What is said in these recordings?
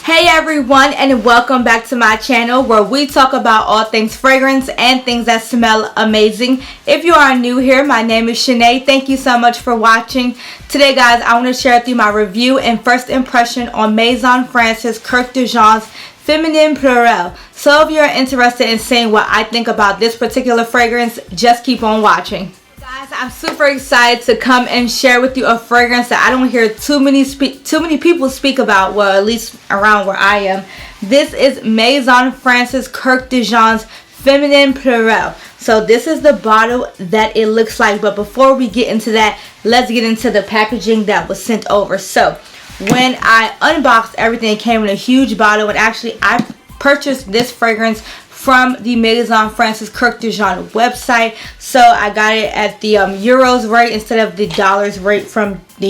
Hey everyone, and welcome back to my channel where we talk about all things fragrance and things that smell amazing. If you are new here, my name is Shanee. Thank you so much for watching. Today guys, I want to share with you my review and first impression on Maison Francis Kurkdjian's Feminin Pluriel. So if you're interested in seeing what I think about this particular fragrance, just keep on watching. Guys, I'm super excited to come and share with you a fragrance that I don't hear too many people speak about, well, at least around where I am. This is Maison Francis Kurkdjian's Feminin Pluriel. So this is the bottle that it looks like, but before we get into that, let's get into the packaging that was sent over. So when I unboxed everything, it came in a huge bottle, and actually I purchased this fragrance from the Maison Francis Kurkdjian website. So I got it at the euros rate instead of the dollars rate from the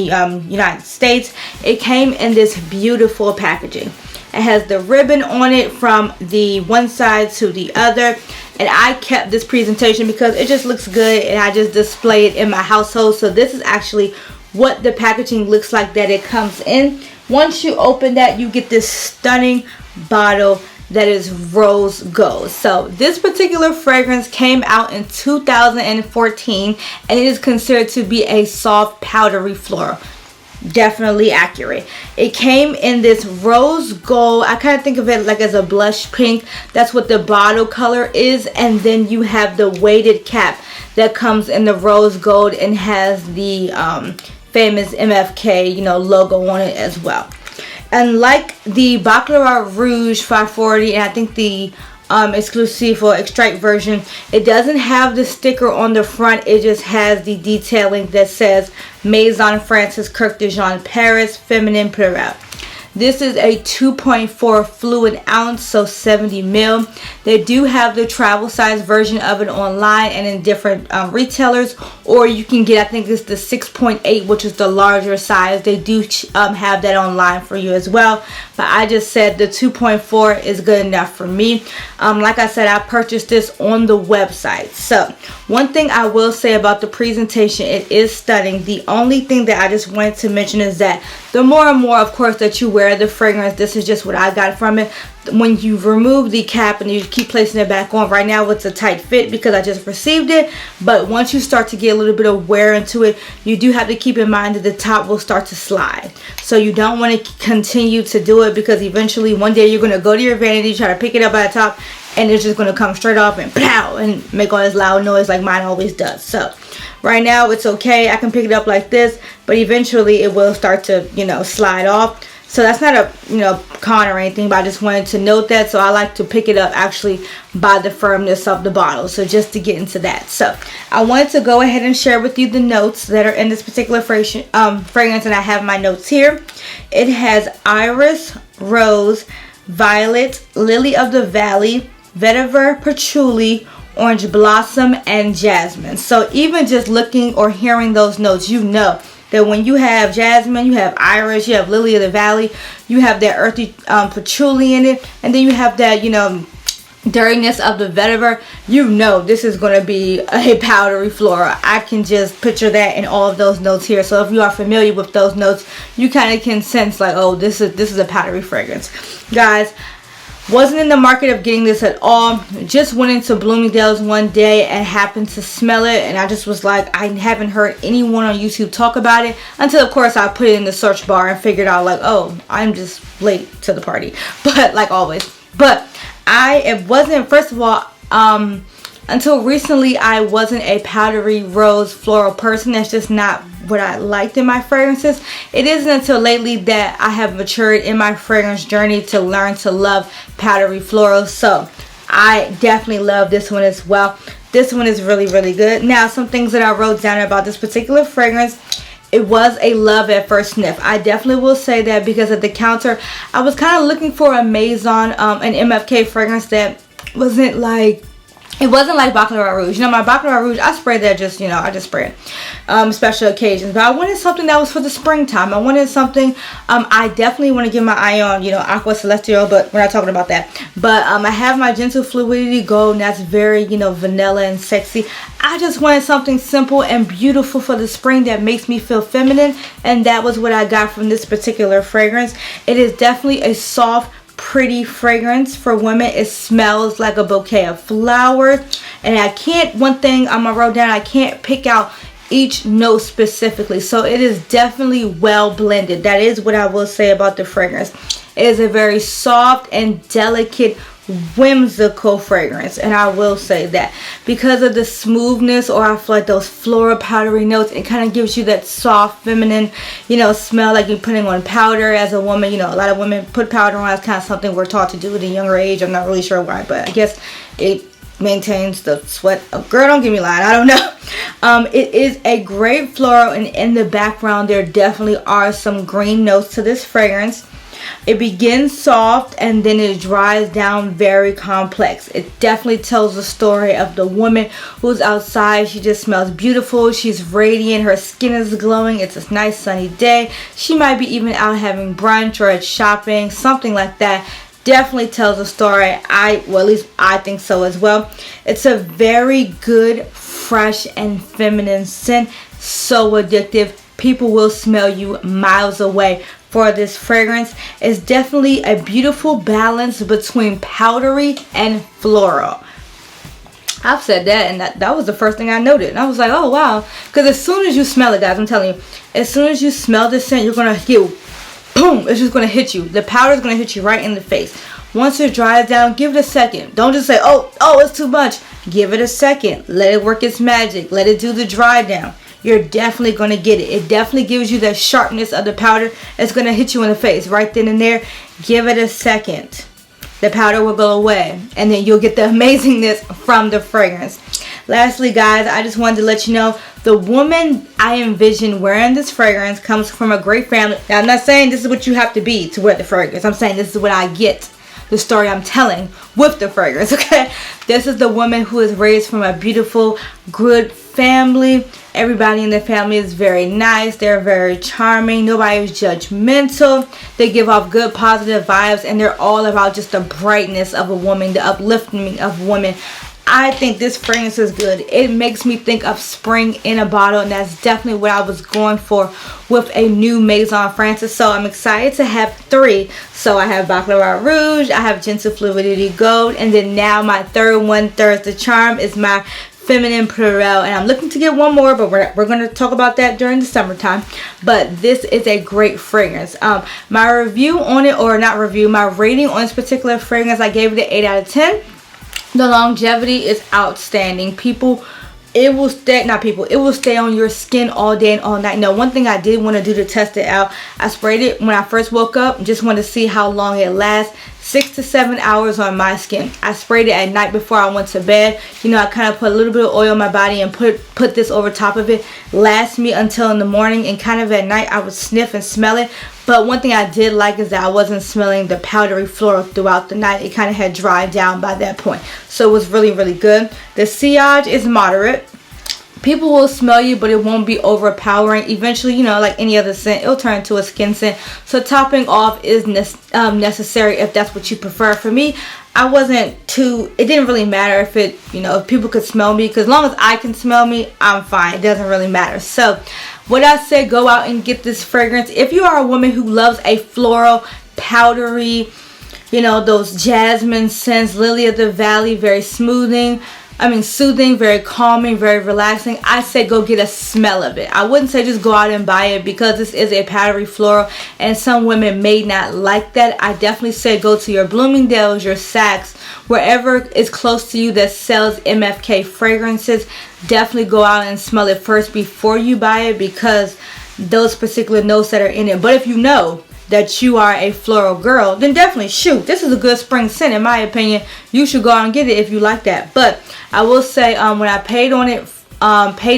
United States. It came in this beautiful packaging. It has the ribbon on it from the one side to the other, and I kept this presentation because it just looks good and I just display it in my household. So this is actually what the packaging looks like that it comes in. Once you open that, you get this stunning bottle that is rose gold. So this particular fragrance came out in 2014, and it is considered to be a soft powdery floral. Definitely accurate. It came in this rose gold. I kind of think of it like as a blush pink. That's what the bottle color is, and then you have the weighted cap that comes in the rose gold and has the famous MFK logo on it as well. And like the Baccarat Rouge 540, and I think the exclusive or extract version, it doesn't have the sticker on the front. It just has the detailing that says Maison Francis Kurkdjian Paris Feminin Pluriel. This is a 2.4 fluid ounce, so 70 ml. They do have the travel size version of it online and in different retailers, or you can get, I think it's the 6.8, which is the larger size. They do have that online for you as well, but I just said the 2.4 is good enough for me. Like I said, I purchased this on the website. So one thing I will say about the presentation, it is stunning. The only thing that I just wanted to mention is that the more and more, of course, that you wear the fragrance, this is just what I got from it. When you remove the cap and you keep placing it back on, right now it's a tight fit because I just received it, but once you start to get a little bit of wear into it, you do have to keep in mind that the top will start to slide. So you don't want to continue to do it, because eventually one day you're going to go to your vanity, try to pick it up by the top, and it's just going to come straight off and pow and make all this loud noise like mine always does. So right now it's okay, I can pick it up like this, but eventually it will start to slide off. So that's not a con or anything, but I just wanted to note that. So I like to pick it up actually by the firmness of the bottle. So just to get into that, so I wanted to go ahead and share with you the notes that are in this particular fragrance, and I have my notes here. It has iris, rose, violet, lily of the valley, vetiver, patchouli, orange blossom, and jasmine. So even just looking or hearing those notes, you know that when you have jasmine, you have iris, you have lily of the valley, you have that earthy patchouli in it, and then you have that dirtiness of the vetiver. This is going to be a powdery floral. I can just picture that in all of those notes here. So if you are familiar with those notes, you kind of can sense like, oh, this is a powdery fragrance. Guys, wasn't in the market of getting this at all. Just went into Bloomingdale's one day and happened to smell it, and I just was like, I haven't heard anyone on YouTube talk about it, until of course I put it in the search bar and figured out like, oh, I'm just late to the party, but like always. But it wasn't, first of all, until recently I wasn't a powdery rose floral person. That's just not what I liked in my fragrances. It isn't until lately that I have matured in my fragrance journey to learn to love powdery florals. So I definitely love this one as well. This one is really, really good. Now, some things that I wrote down about this particular fragrance. It was a love at first sniff. I definitely will say that, because at the counter I was kind of looking for a Maison, an MFK fragrance that wasn't like It wasn't like Baccarat Rouge. You know, my Baccarat Rouge, I sprayed that just, you know, I just spray it. Special occasions. But I wanted something that was for the springtime. I wanted something, I definitely want to get my eye on, you know, Aqua Celestial, but we're not talking about that. But I have my Gentle Fluidity Gold, and that's very, you know, vanilla and sexy. I just wanted something simple and beautiful for the spring that makes me feel feminine, and that was what I got from this particular fragrance. It is definitely a soft, pretty fragrance for women. It smells like a bouquet of flowers, and I can't, one thing I wrote down, I can't pick out each note specifically, so it is definitely well blended. That is what I will say about the fragrance. It is a very soft and delicate, whimsical fragrance, and I will say that because of the smoothness, or I feel like those floral powdery notes, it kind of gives you that soft feminine, you know, smell like you're putting on powder as a woman. You know, a lot of women put powder on. That's kind of something we're taught to do at a younger age. I'm not really sure why, but I guess it maintains the sweat. Oh, girl, don't give me a line, I don't know. It is a great floral, and in the background there definitely are some green notes to this fragrance. It begins soft and then it dries down very complex. It definitely tells the story of the woman who's outside. She just smells beautiful. She's radiant. Her skin is glowing. It's a nice sunny day. She might be even out having brunch or at shopping, something like that. Definitely tells a story. Well, at least I think so as well. It's a very good, fresh, and feminine scent. So addictive. People will smell you miles away for this fragrance. Is definitely a beautiful balance between powdery and floral. I've said that, and that was the first thing I noted, and I was like, oh wow, because as soon as you smell it, guys, I'm telling you, as soon as you smell this scent, you're gonna get boom, it's just gonna hit you. The powder is gonna hit you right in the face. Once it dries down, give it a second. Don't just say, oh it's too much. Give it a second, let it work its magic, let it do the dry down. You're definitely going to get it. It definitely gives you the sharpness of the powder. It's going to hit you in the face right then and there. Give it a second. The powder will go away, and then you'll get the amazingness from the fragrance. Lastly, guys, I just wanted to let you know the woman I envision wearing this fragrance comes from a great family. Now, I'm not saying this is what you have to be to wear the fragrance. I'm saying this is what I get, the story I'm telling with the fragrance, okay? This is the woman who is raised from a beautiful, good family. Everybody in the family is very nice. They're very charming. Nobody is judgmental. They give off good, positive vibes, and they're all about just the brightness of a woman, the uplifting of women. I think this fragrance is good. It makes me think of spring in a bottle, and that's definitely what I was going for with a new Maison Francis. So I'm excited to have 3. So I have Baccarat Rouge, I have Gentle Fluidity Gold, and then now my third one, Thirst the Charm, is my Feminin Pluriel, and I'm looking to get one more, but we're going to talk about that during the summertime. But this is a great fragrance. My review on it, or not review, my rating on this particular fragrance, I gave it an 8 out of 10. The longevity is outstanding. It will stay on your skin all day and all night. Now, one thing I did want to do to test it out, I sprayed it when I first woke up, just wanted to see how long it lasts. 6 to 7 hours on my skin. I sprayed it at night before I went to bed. You know, I kind of put a little bit of oil on my body and put this over top of it. Lasts me until in the morning, and kind of at night I would sniff and smell it. But one thing I did like is that I wasn't smelling the powdery floral throughout the night. It kind of had dried down by that point. So it was really, really good. The sillage is moderate. People will smell you, but it won't be overpowering. Eventually, you know, like any other scent, it'll turn into a skin scent. So topping off is necessary if that's what you prefer. For me, it didn't really matter if people could smell me, because as long as I can smell me, I'm fine. It doesn't really matter. So what I said, go out and get this fragrance. If you are a woman who loves a floral, powdery, you know, those jasmine scents, lily of the valley, very soothing, very calming, very relaxing, I say go get a smell of it. I wouldn't say just go out and buy it, because this is a powdery floral and some women may not like that. I definitely say go to your Bloomingdale's, your Saks, wherever is close to you that sells MFK fragrances. Definitely go out and smell it first before you buy it, because those particular notes that are in it. But if you know that you are a floral girl, then definitely shoot, this is a good spring scent. In my opinion, you should go out and get it if you like that. But I will say, when I paid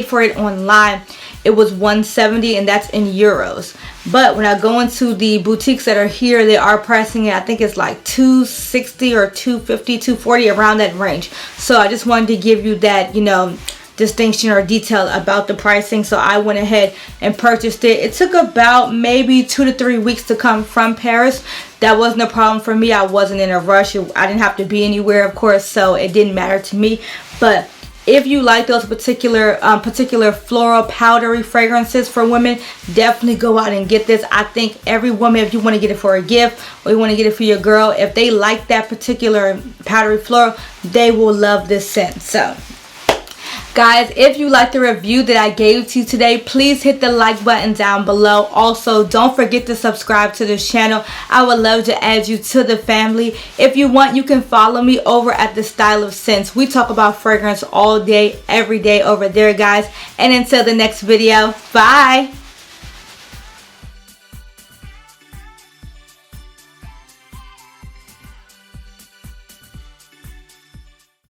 for it online, it was $170, and that's in euros. But when I go into the boutiques that are here, they are pricing it, I think it's like $260 or $250, $240, around that range. So I just wanted to give you that, you know, distinction or detail about the pricing. So I went ahead and purchased it. It took about maybe 2 to 3 weeks to come from Paris. That wasn't a problem for me. I wasn't in a rush. I didn't have to be anywhere, of course, so it didn't matter to me. But if you like those particular floral powdery fragrances for women, definitely go out and get this. I think every woman, if you want to get it for a gift or you want to get it for your girl, if they like that particular powdery floral, they will love this scent. So guys, if you like the review that I gave to you today, please hit the like button down below. Also, don't forget to subscribe to this channel. I would love to add you to the family. If you want, you can follow me over at The Style of Scents. We talk about fragrance all day, every day over there, guys. And until the next video, bye.